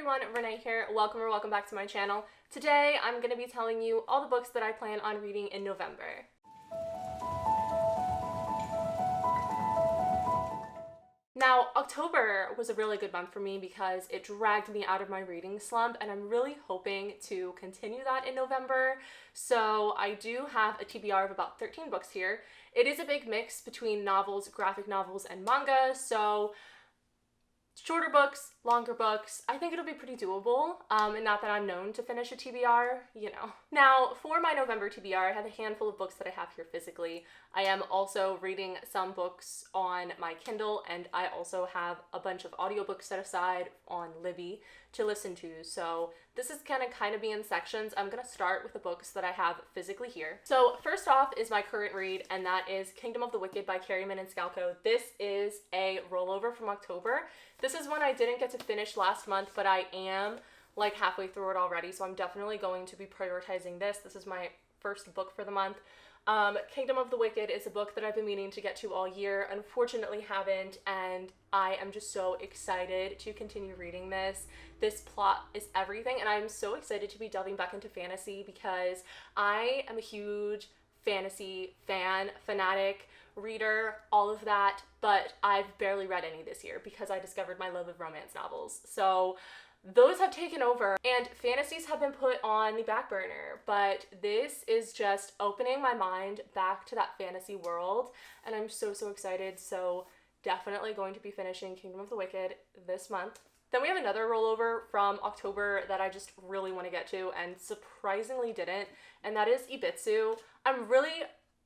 everyone, Renee here. Welcome or welcome back to my channel. Today I'm going to be telling you all the books that I plan on reading in November. Now, October was a really good month for me because it dragged me out of my reading slump, and I'm really hoping to continue that in November. So I do have a TBR of about 13 books here. It is a big mix between novels, graphic novels, and manga, so shorter books, longer books. I think it'll be pretty doable, and not that I'm known to finish a TBR, you know. Now, for my November TBR, I have a handful of books that I have here physically. I am also reading some books on my Kindle, and I also have a bunch of audiobooks set aside on Libby to listen to, so this is gonna kind of be in sections. I'm gonna start with the books that I have physically here. So first off is my current read, and that is Kingdom of the Wicked by Carryman and Scalco. This is a rollover from October. This is one I didn't get to finish last month, but I am like halfway through it already, so I'm definitely going to be prioritizing this. This is my first book for the month. Kingdom of the Wicked is a book that I've been meaning to get to all year, unfortunately haven't, and I am just so excited to continue reading this. This plot is everything, and I'm so excited to be delving back into fantasy because I am a huge fantasy fan, fanatic, reader, all of that, but I've barely read any this year because I discovered my love of romance novels. So those have taken over and fantasies have been put on the back burner, but this is just opening my mind back to that fantasy world, and I'm so excited. So definitely going to be finishing Kingdom of the Wicked this month. Then we have another rollover from October that I just really want to get to and surprisingly didn't, and that is Ibitsu. I'm really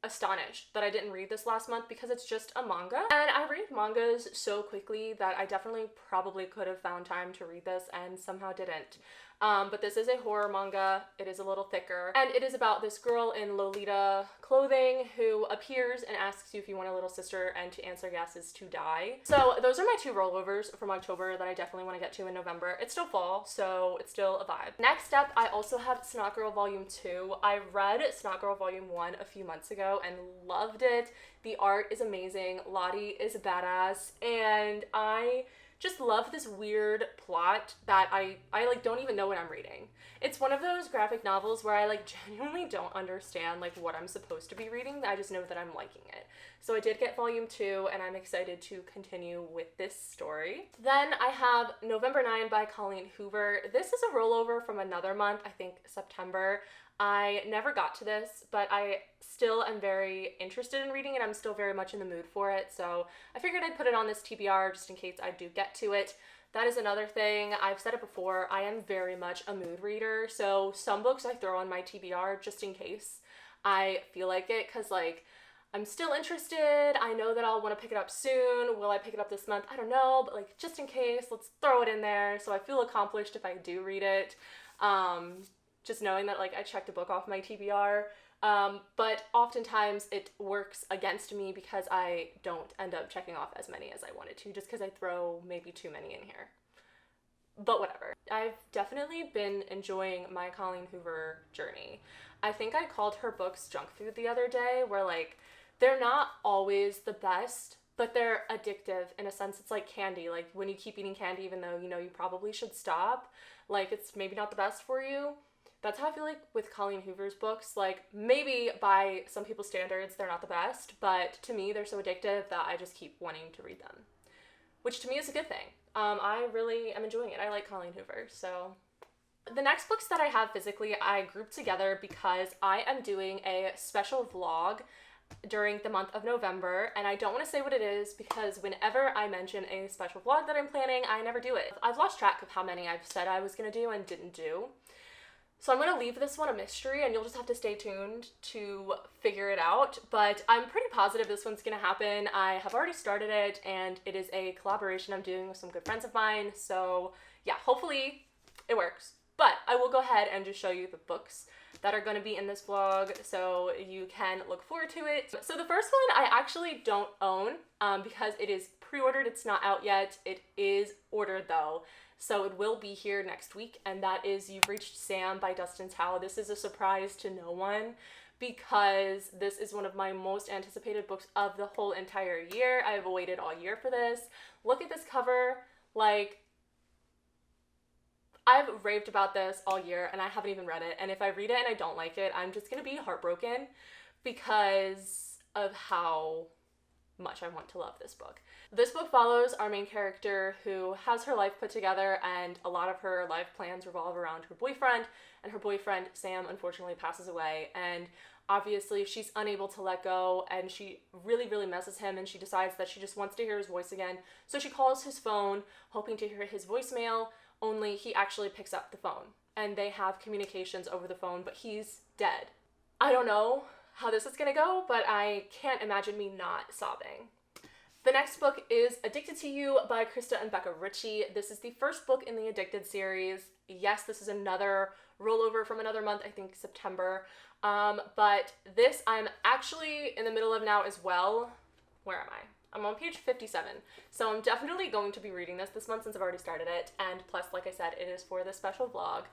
astonished that I didn't read this last month because it's just a manga, and I read mangas so quickly that I definitely probably could have found time to read this and somehow didn't. But this is a horror manga. It is a little thicker, and it is about this girl in Lolita clothing who appears and asks you if you want a little sister, and to answer yes is to die. So those are my two rollovers from October that I definitely want to get to in November. It's still fall, so it's still a vibe. Next up, I also have Snotgirl Volume 2. I read Snotgirl Volume 1 a few months ago and loved it. The art is amazing. Lottie is a badass, and I just love this weird plot that I like don't even know what I'm reading. It's one of those graphic novels where I like genuinely don't understand like what I'm supposed to be reading. I just know that I'm liking it. So I did get Volume 2, and I'm excited to continue with this story. Then I have November 9 by Colleen Hoover. This is a rollover from another month, I think September. I never got to this, but I still am very interested in reading it. I'm still very much in the mood for it, so I figured I'd put it on this TBR just in case I do get to it. That is another thing. I've said it before, I am very much a mood reader, so some books I throw on my TBR just in case I feel like it, because like I'm still interested. I know that I'll want to pick it up soon. Will I pick it up this month? I don't know, but like just in case, let's throw it in there so I feel accomplished if I do read it. Just knowing that like I checked a book off my TBR, but oftentimes it works against me because I don't end up checking off as many as I wanted to, just because I throw maybe too many in here. But whatever. I've definitely been enjoying my Colleen Hoover journey. I think I called her books junk food the other day, where like they're not always the best, but they're addictive in a sense. It's like candy. Like when you keep eating candy even though you know you probably should stop, like it's maybe not the best for you. That's how I feel like with Colleen Hoover's books. Like maybe by some people's standards they're not the best, but to me they're so addictive that I just keep wanting to read them, which to me is a good thing. I really am enjoying it. I like Colleen Hoover. So the next books that I have physically I grouped together because I am doing a special vlog during the month of November, and I don't want to say what it is because whenever I mention a special vlog that I'm planning, I never do it. I've lost track of how many I've said I was going to do and didn't do. So I'm going to leave this one a mystery, and you'll just have to stay tuned to figure it out, but I'm pretty positive this one's going to happen. I have already started it, and it is a collaboration I'm doing with some good friends of mine, so yeah, hopefully it works. But I will go ahead and just show you the books that are going to be in this vlog so you can look forward to it. So the first one I actually don't own because it is pre-ordered. It's not out yet. It is ordered though. So it will be here next week, and that is You've Reached Sam by Dustin Tao. This is a surprise to no one because this is one of my most anticipated books of the whole entire year. I have waited all year for this. Look at this cover. Like, I've raved about this all year and I haven't even read it. And if I read it and I don't like it, I'm just gonna be heartbroken because of how much I want to love this book. This book follows our main character who has her life put together, and a lot of her life plans revolve around her boyfriend, and her boyfriend, Sam, unfortunately passes away, and obviously she's unable to let go, and she really, really misses him, and she decides that she just wants to hear his voice again. So she calls his phone, hoping to hear his voicemail, only he actually picks up the phone, and they have communications over the phone, but he's dead. I don't know how this is gonna go, but I can't imagine me not sobbing. The next book is Addicted to You by Krista and Becca Ritchie. This is the first book in the Addicted series. Yes, this is another rollover from another month, I think September. But this I'm actually in the middle of now as well. Where am I? I'm on page 57. So I'm definitely going to be reading this month since I've already started it. And plus, like I said, it is for the special vlog.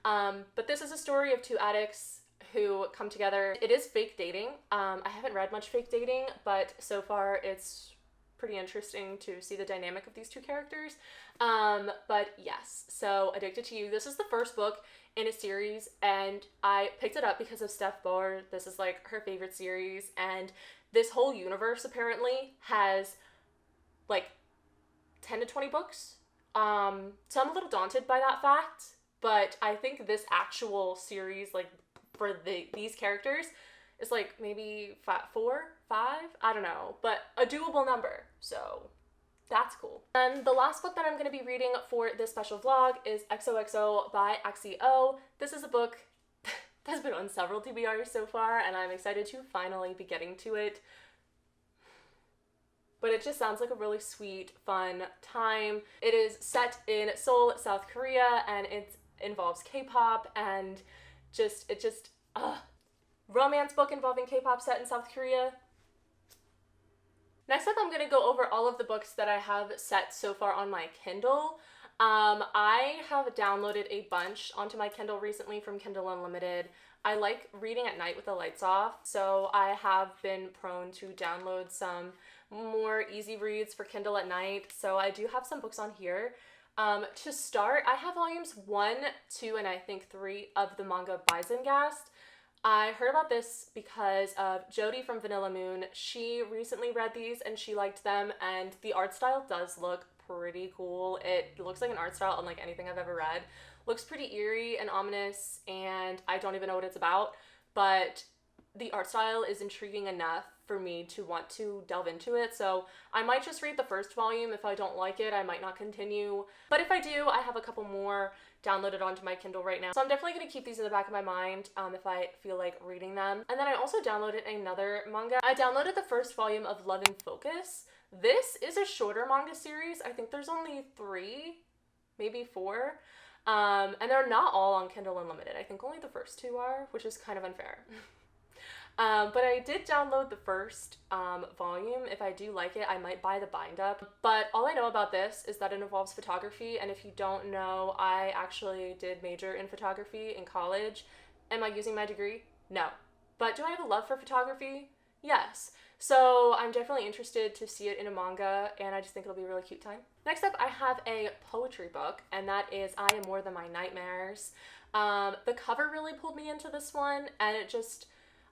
But this is a story of two addicts who come together. It is fake dating. I haven't read much fake dating, but so far it's pretty interesting to see the dynamic of these two characters. But yes, so Addicted to You. This is the first book in a series, and I picked it up because of Steph. This is like her favorite series, and this whole universe apparently has like 10 to 20 books. So I'm a little daunted by that fact, but I think this actual series, like for these characters, is like maybe 4, 5, I don't know, but a doable number, so that's cool. And the last book that I'm going to be reading for this special vlog is Xoxo by Xoxo. This is a book that's been on several TBRs so far, and I'm excited to finally be getting to it. But it just sounds like a really sweet, fun time. It is set in Seoul, South Korea, and it involves K-pop, and romance book involving K-pop set in South Korea. Next up, I'm going to go over all of the books that I have set so far on my Kindle. I have downloaded a bunch onto my Kindle recently from Kindle Unlimited. I like reading at night with the lights off, so I have been prone to download some more easy reads for Kindle at night, so I do have some books on here. To start, I have volumes 1, 2, and I think 3 of the manga Bizenghast. I heard about this because of Jodie from Vanilla Moon. She recently read these and she liked them, and the art style does look pretty cool. It looks like an art style unlike anything I've ever read. Looks pretty eerie and ominous, and I don't even know what it's about, but the art style is intriguing enough for me to want to delve into it, so I might just read the first volume. If I don't like it, I might not continue, but if I do, I have a couple more downloaded onto my Kindle right now, so I'm definitely going to keep these in the back of my mind if I feel like reading them. And then I also downloaded another manga. I downloaded the first volume of Love in Focus. This is a shorter manga series. I think there's only 3, maybe 4, and they're not all on Kindle Unlimited. I think only the first 2 are, which is kind of unfair. But I did download the first volume. If I do like it, I might buy the bind up. But all I know about this is that it involves photography, and if you don't know, I actually did major in photography in college. Am I using my degree? No. But do I have a love for photography? Yes. So I'm definitely interested to see it in a manga, and I just think it'll be a really cute time. Next up, I have a poetry book, and that is I Am More Than My Nightmares. The cover really pulled me into this one, and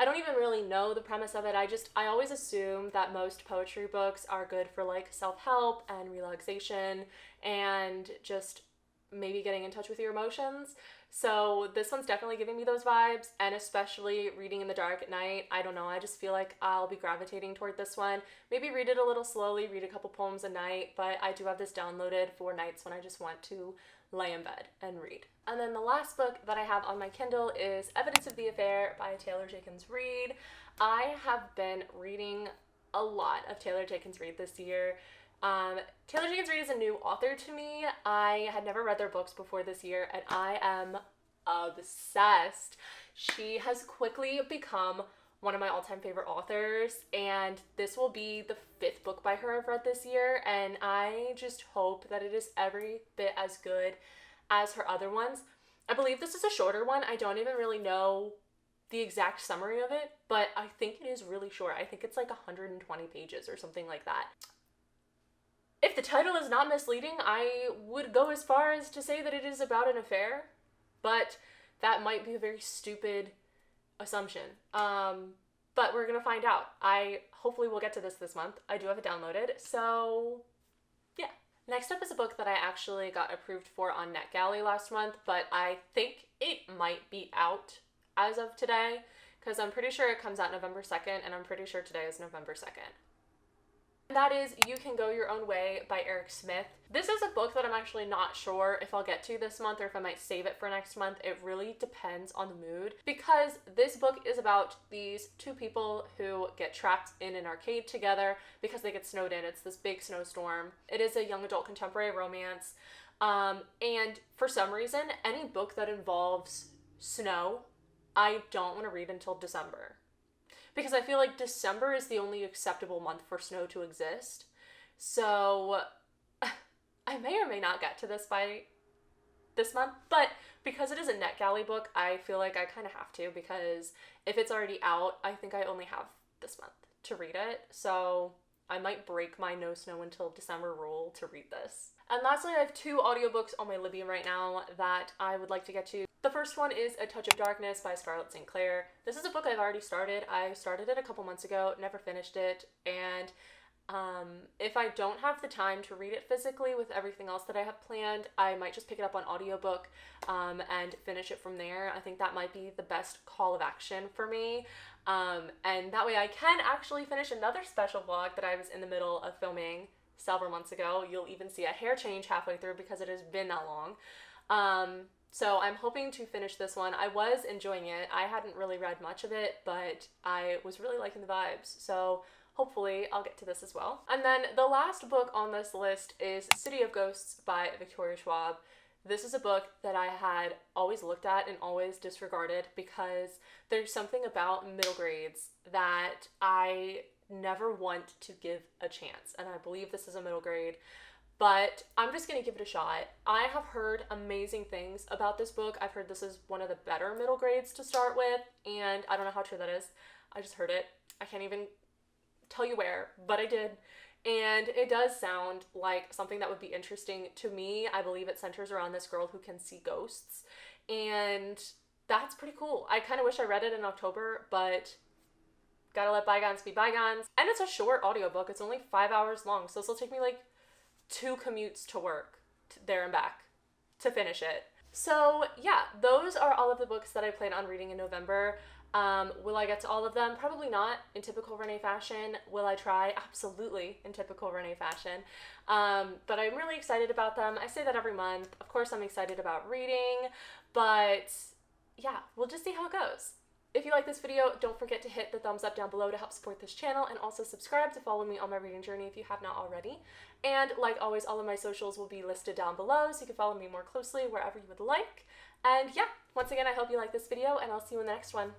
I don't even really know the premise of it. I always assume that most poetry books are good for like self-help and relaxation and just maybe getting in touch with your emotions. So this one's definitely giving me those vibes, and especially reading in the dark at night. I don't know, I just feel like I'll be gravitating toward this one. Maybe read it a little slowly, read a couple poems a night, but I do have this downloaded for nights when I just want to lay in bed and read. And then the last book that I have on my Kindle is Evidence of the Affair by Taylor Jenkins Reid. I have been reading a lot of Taylor Jenkins Reid this year. Taylor Jenkins Reid is a new author to me. I had never read their books before this year, and I am obsessed. She has quickly become one of my all-time favorite authors, and this will be the 5th book by her I've read this year, and I just hope that it is every bit as good as her other ones. I believe this is a shorter one. I don't even really know the exact summary of it, but I think it is really short. I think it's like 120 pages or something like that. If the title is not misleading, I would go as far as to say that it is about an affair, but that might be a very stupid assumption. But we're gonna find out. I hopefully will get to this month. I do have it downloaded, so yeah. Next up is a book that I actually got approved for on NetGalley last month, but I think it might be out as of today, because I'm pretty sure it comes out November 2nd, and I'm pretty sure today is November 2nd. That is You Can Go Your Own Way by Eric Smith. This is a book that I'm actually not sure if I'll get to this month or if I might save it for next month. It really depends on the mood, because this book is about these two people who get trapped in an arcade together because they get snowed in. It's this big snowstorm. It is a young adult contemporary romance. And for some reason, any book that involves snow, I don't want to read until December. Because I feel like December is the only acceptable month for snow to exist. So I may or may not get to this by this month, but because it is a NetGalley book, I feel like I kind of have to, because if it's already out, I think I only have this month to read it. So I might break my no snow until December rule to read this. And lastly, I have 2 audiobooks on my Libby right now that I would like to get to. The first one is A Touch of Darkness by Scarlett Sinclair. This is a book I've already started. I started it a couple months ago, never finished it, and if I don't have the time to read it physically with everything else that I have planned, I might just pick it up on audiobook and finish it from there. I think that might be the best call of action for me. And that way I can actually finish another special vlog that I was in the middle of filming several months ago. You'll even see a hair change halfway through because it has been that long. So I'm hoping to finish this one. I was enjoying it. I hadn't really read much of it, but I was really liking the vibes. So hopefully I'll get to this as well. And then the last book on this list is City of Ghosts by Victoria Schwab. This is a book that I had always looked at and always disregarded because there's something about middle grades that I never want to give a chance. And I believe this is a middle grade, but I'm just gonna give it a shot. I have heard amazing things about this book. I've heard this is one of the better middle grades to start with, and I don't know how true that is. I just heard it. I can't even tell you where, but I did. And it does sound like something that would be interesting to me. I believe it centers around this girl who can see ghosts, and that's pretty cool. I kind of wish I read it in October, but gotta let bygones be bygones. And it's a short audiobook. It's only 5 hours long, so this will take me like 2 commutes to work, there and back, to finish it. So yeah, those are all of the books that I plan on reading in November. Will I get to all of them? Probably not, in typical Renee fashion. Will I try? Absolutely, in typical Renee fashion. But I'm really excited about them. I say that every month. Of course, I'm excited about reading, but yeah, we'll just see how it goes. If you like this video, don't forget to hit the thumbs up down below to help support this channel, and also subscribe to follow me on my reading journey if you have not already. And like always, all of my socials will be listed down below, so you can follow me more closely wherever you would like. And yeah, once again, I hope you like this video, and I'll see you in the next one.